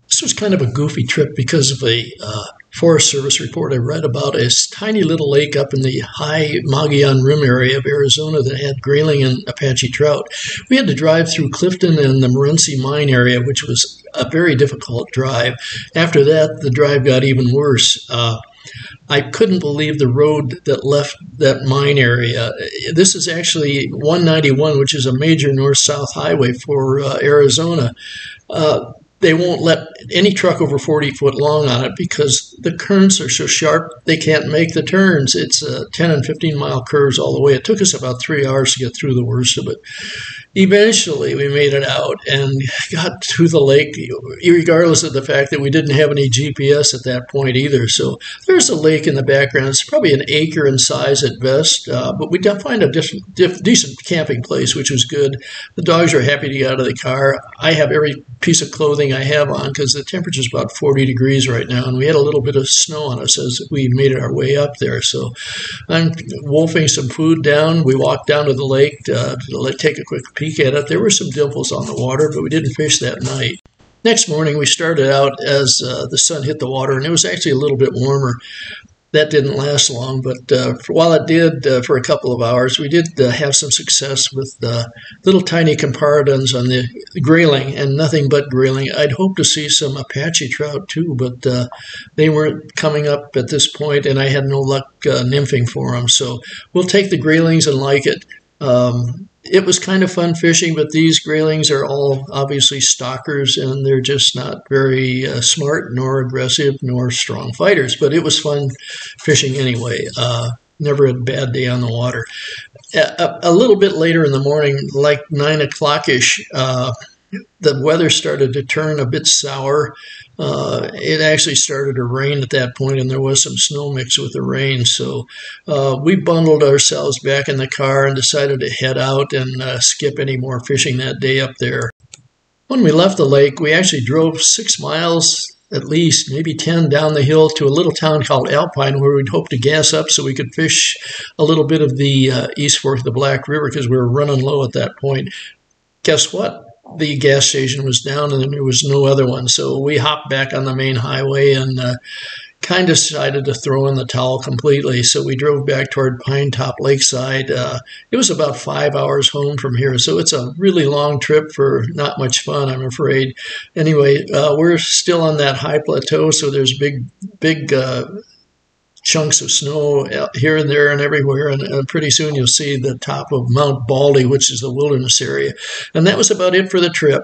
This was kind of a goofy trip because of a Forest Service report I read about a tiny little lake up in the high Mogollon Rim area of Arizona that had grayling and Apache trout. We had to drive through Clifton and the Morenci mine area, which was a very difficult drive. After that, the drive got even worse. I couldn't believe the road that left that mine area. This is actually 191, which is a major north-south highway for Arizona. They won't let any truck over 40 foot long on it because the currents are so sharp they can't make the turns. It's 10 and 15 mile curves all the way. It took us about 3 hours to get through the worst of it. Eventually, we made it out and got to the lake, regardless of the fact that we didn't have any GPS at that point either. So there's a lake in the background. It's probably an acre in size at best, but we did find a decent camping place, which was good. The dogs are happy to get out of the car. I have every piece of clothing I have on because the temperature is about 40 degrees right now, and we had a little bit of snow on us as we made our way up there. So I'm wolfing some food down. We walked down to the lake to take a quick peek at it. There were some dimples on the water, but we didn't fish that night. Next morning, we started out as the sun hit the water, and it was actually a little bit warmer. That didn't last long, but while it did for a couple of hours, we did have some success with little tiny comparadons on the grayling, and nothing but grayling. I'd hoped to see some Apache trout too, but they weren't coming up at this point, and I had no luck nymphing for them. So we'll take the graylings and like it. It was kind of fun fishing, but these graylings are all obviously stalkers, and they're just not very smart, nor aggressive, nor strong fighters. But it was fun fishing anyway. Never a bad day on the water. A little bit later in the morning, like 9 o'clock-ish, the weather started to turn a bit sour. It actually started to rain at that point, and there was some snow mixed with the rain. So we bundled ourselves back in the car and decided to head out and skip any more fishing that day up there. When we left the lake, we actually drove 6 miles, at least, maybe 10 down the hill to a little town called Alpine, where we'd hoped to gas up so we could fish a little bit of the East Fork of the Black River because we were running low at that point. Guess what? The gas station was down and there was no other one. So we hopped back on the main highway and kind of decided to throw in the towel completely. So we drove back toward Pine Top Lakeside. It was about 5 hours home from here. So it's a really long trip for not much fun, I'm afraid. Anyway, we're still on that high plateau. So there's big chunks of snow here and there and everywhere, and pretty soon you'll see the top of Mount Baldy, which is the wilderness area. And that was about it for the trip.